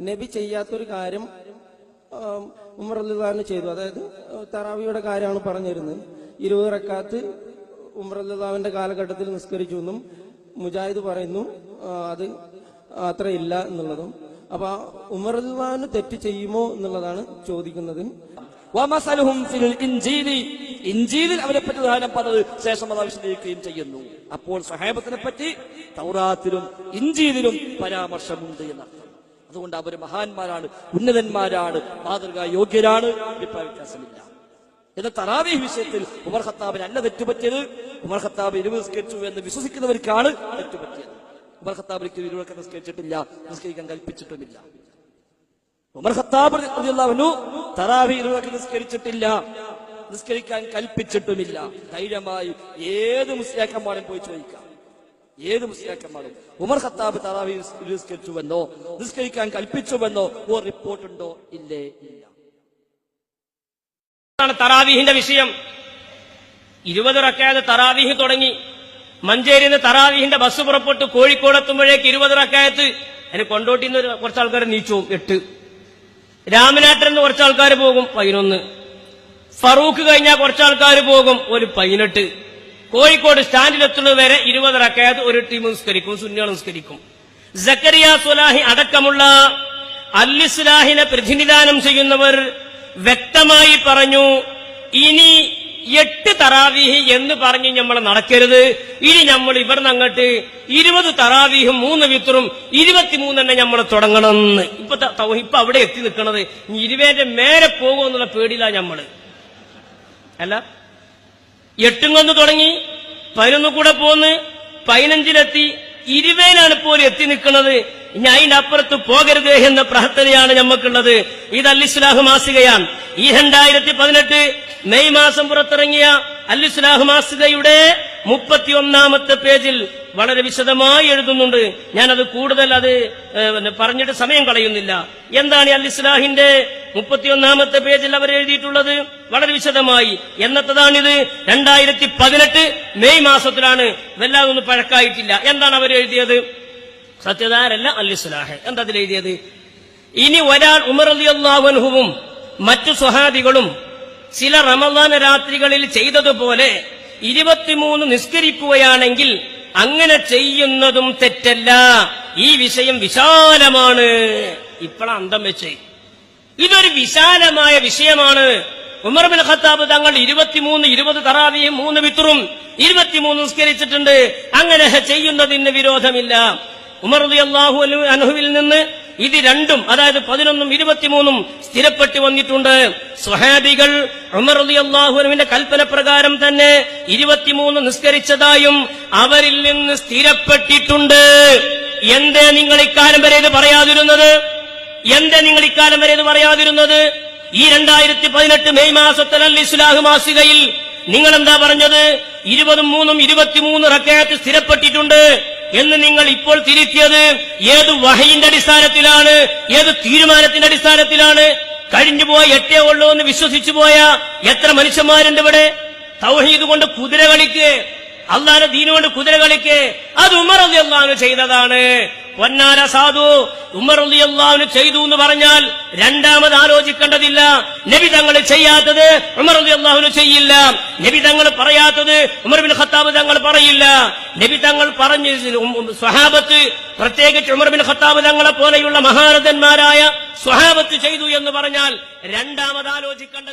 നബി ചെയ്യാത്തൊരു കാര്യം ഉമർ റളിയല്ലാഹു ചെയ്തു. അതായത് തറാവിയുടെ കാര്യമാണ് പറഞ്ഞിരുന്നത്. 20 റക്അത്ത് ഉമർ റളിയല്ലാഹുവിന്റെ കാലഘട്ടത്തിൽ നിസ്കരിച്ചു എന്നും മുജാഹിദ് പറയുന്നു. അത് അത്ര ഇല്ല എന്നുള്ളതും. അപ്പൊ ഉമർ റളിയല്ലാഹു തെറ്റ് ചെയ്യുമോ എന്നുള്ളതാണ് ചോദിക്കുന്നത്. ഇഞ്ചീലിൽ അവരെ പറ്റി ഉദാഹരണം പറഞ്ഞത് ശേഷം അത് വിശദീകരിക്കുകയും ചെയ്യുന്നു. അപ്പോൾ സ്വഹാബത്തിനെ പറ്റി തൗറാത്തിലും ഇഞ്ചീലിലും പരാമർശമുണ്ട് എന്നർത്ഥം. അതുകൊണ്ട് അവർ മഹാന്മാരാണ്, ഉന്നതന്മാരാണ്, മാതൃകാ യോഗ്യരാണ്, അഭിപ്രായ വ്യത്യാസമില്ല. എന്നാൽ തറാവീഹ് വിഷയത്തിൽ ഉമർ ഖത്താബിന് അല്ല തെറ്റുപറ്റിയത്. ഉമർ ഖത്താബ് 20 നിസ്കരിച്ചു എന്ന് വിശ്വസിക്കുന്നവർക്കാണ് തെറ്റുപറ്റിയത്. ഉമർ ഖത്താബ് 20 നിസ്കരിച്ചിട്ടില്ല, നിസ്കരിക്കാൻ കൽപ്പിച്ചിട്ടുമില്ല. ഉമർ ഖത്താബ് റളിയല്ലാഹു അൻഹു തറാവീഹ് 20 നിസ്കരിച്ചിട്ടില്ല, നിസ്കരിക്കാൻ കൽപ്പിച്ചിട്ടുമില്ല. ധൈര്യമായി ഏത് മുസ്ലിയാക്കന്മാരും പോയി ചോദിക്കാം. ഏത് മുസ്ലിയാക്കന്മാരും ഉമർ ഖത്താബ് തറാവീഹ് നിസ്കരിച്ചുവെന്നോ നിസ്കരിക്കാൻ കൽപ്പിച്ചുവെന്നോ ഒരു റിപ്പോർട്ടുണ്ടോ? ഇല്ലേ, ഇല്ല. തറാവീഹിന്റെ വിഷയം 20 റക്അത്ത് തറാവീഹ് തുടങ്ങി. മഞ്ചേരിയിൽ നിന്ന് തറാവീഹിന്റെ ബസ് പുറപ്പെട്ടു കോഴിക്കോട് എത്തുമ്പോഴേക്ക് 20 റക്അത്ത്. അതിന് കൊണ്ടോട്ടിന്ന് കുറച്ച് ആൾക്കാർ നീച്ചു 8, രാമനാട്ടിൽ നിന്ന് കുറച്ച് ആൾക്കാർ പോകും 11, ഫറൂഖ് കഴിഞ്ഞാൽ കുറച്ച് ആൾക്കാർ പോകും ഒരു 18. കോഴിക്കോട് സ്റ്റാൻഡിലെത്തുന്നത് വരെ 20 റക്അത്ത് ഒരു ടീം നിസ്കരിക്കും, സുന്നികൾ നിസ്കരിക്കും. സക്കരിയ സുലാഹി അടക്കമുള്ള അൽ-ഇസ്ലാഹിനെ പ്രതിനിധാനം ചെയ്യുന്നവർ വ്യക്തമായി പറഞ്ഞു, ഇനി 8 തറാവീഹ് എന്ന് പറഞ്ഞ് നമ്മൾ നടക്കരുത്. ഇനി നമ്മൾ ഇവിടുന്ന് അങ്ങോട്ട് 20 തറാവീഹും 3 വിത്റും 23 നമ്മൾ തുടങ്ങണം. ഇപ്പൊ അവിടെ എത്തി നിൽക്കണത് 20ന്റെ മേലെ പോകുമെന്നുള്ള പേടിയില്ല നമ്മള്. അല്ല, 8 കൊന്ന് തുടങ്ങി, 11 കൂടെ പോന്ന് 15-ലെത്തി, 20-ലാണ് പോലും എത്തി നിൽക്കുന്നത്. ഇനി അതിന്റെ അപ്പുറത്ത് പോകരുത് എന്ന പ്രാർത്ഥനയാണ് നമുക്കുള്ളത്. ഇത് അൽ-ഇസ്ലാഹ് മാസികയാണ്. ഈ 2018 മെയ് മാസം പുറത്തിറങ്ങിയ അൽ-ഇസ്ലാഹ് മാസികയുടെ 31-ാമത്തെ പേജിൽ വളരെ വിശദമായി എഴുതുന്നുണ്ട്. ഞാനത് കൂടുതൽ പറഞ്ഞിട്ട് സമയം കളയുന്നില്ല. എന്താണ് അൽ-ഇസ്ലാഹിന്റെ 31-ാമത്തെ പേജിൽ അവർ എഴുതിയിട്ടുള്ളത്? വളരെ വിശദമായി. എന്നത്തതാണിത്? 2018 മെയ് മാസത്തിലാണ്. വല്ലാതൊന്നും പഴക്കായിട്ടില്ല. എന്താണ് അവർ എഴുതിയത്? സത്യധാരല്ല അൽ-ഇസ്ലാഹ്. എന്താ അതിൽ എഴുതിയത്? ഇനി ഒരാൾ ഉമർ റളിയല്ലാഹു അൻഹുവും മറ്റു സ്വഹാബികളും ചില റമദാൻ രാത്രികളിൽ ചെയ്തതുപോലെ 23 നിസ്കരിക്കുകയാണെങ്കിൽ അങ്ങനെ ചെയ്യുന്നതും തെറ്റല്ല. ഈ വിഷയം വിശാലമാണ്. ഇപ്പോഴാണ് അന്തം വെച്ച്. ഇതൊരു വിശാലമായ വിഷയമാണ്. ഉമർ ബിൻ ഖത്താബ് തങ്ങൾ 20 തറാവീഹും 3 വിത്റും 23 നിസ്കരിച്ചിട്ടുണ്ട്. അങ്ങനെ ചെയ്യുന്നതിന് വിരോധമില്ല. ഉമർ റളിയല്ലാഹു അൻഹുവിൽ നിന്ന് ഇത് രണ്ടും, അതായത് 11ഉം 23ഉം സ്ഥിരപ്പെട്ടു വന്നിട്ടുണ്ട്. സ്വഹാബികൾ ഉമർ റളിയല്ലാഹു അൻഹുവിന്റെ കൽപ്പന പ്രകാരം തന്നെ 23 നിസ്കരിച്ചതായും അവരിൽ നിന്ന് സ്ഥിരപ്പെട്ടിട്ടുണ്ട്. എന്തേ നിങ്ങൾ ഇക്കാലം വരെ ഇത് പറയാതിരുന്നത്? എന്തേ നിങ്ങൾ ഇക്കാലം വരെ ഇത് പറയാതിരുന്നത്? ഈ 2018 മെയ് മാസത്തിൽ അൽ-ഇസ്ലാഹ് മാസികയിൽ നിങ്ങൾ എന്താ പറഞ്ഞത്? 20ഉം 3ഉം 23 റക്അത്ത് സ്ഥിരപ്പെട്ടിട്ടുണ്ട് എന്ന് നിങ്ങൾ ഇപ്പോൾ തിരുത്തിയത് ഏത് വഹയിന്റെ അടിസ്ഥാനത്തിലാണ്? ഏത് തീരുമാനത്തിന്റെ അടിസ്ഥാനത്തിലാണ്? കഴിഞ്ഞുപോയ 8 ഉള്ളൂ എന്ന് വിശ്വസിച്ചു പോയ എത്ര മനുഷ്യന്മാരുണ്ട് ഇവിടെ? തൗഹീദ് കൊണ്ട് കുതിര കളിക്ക്, അല്ലാഹുവിന്റെ ദീൻ കൊണ്ട് കുതിര കളിക്ക്. അത് ഉമർ റളിയല്ലാഹു അൻഹു ചെയ്തതാണ്. പൊന്നാര സാധു, ഉമർ റളിയല്ലാഹു അൻഹു ചെയ്തു എന്ന് പറഞ്ഞാൽ രണ്ടാമത് ആലോചിക്കേണ്ടതില്ല. നബി തങ്ങൾ ചെയ്യാത്തത് ഉമർ റളിയല്ലാഹു അൻഹു ചെയ്യില്ല. നബി തങ്ങൾ പറയാത്തത് ഉമർ ബിൻ ഖത്താബ് തങ്ങൾ പറയില്ല. നബി തങ്ങൾ പറഞ്ഞ് സ്വഹാബത്ത്, പ്രത്യേകിച്ച് ഉമർ ബിൻ ഖത്താബ് തങ്ങളെ പോലെയുള്ള മഹാരഥന്മാരായ സ്വഹാബത്ത് ചെയ്തു എന്ന് പറഞ്ഞാൽ രണ്ടാമത് ആലോചിക്കേണ്ടത്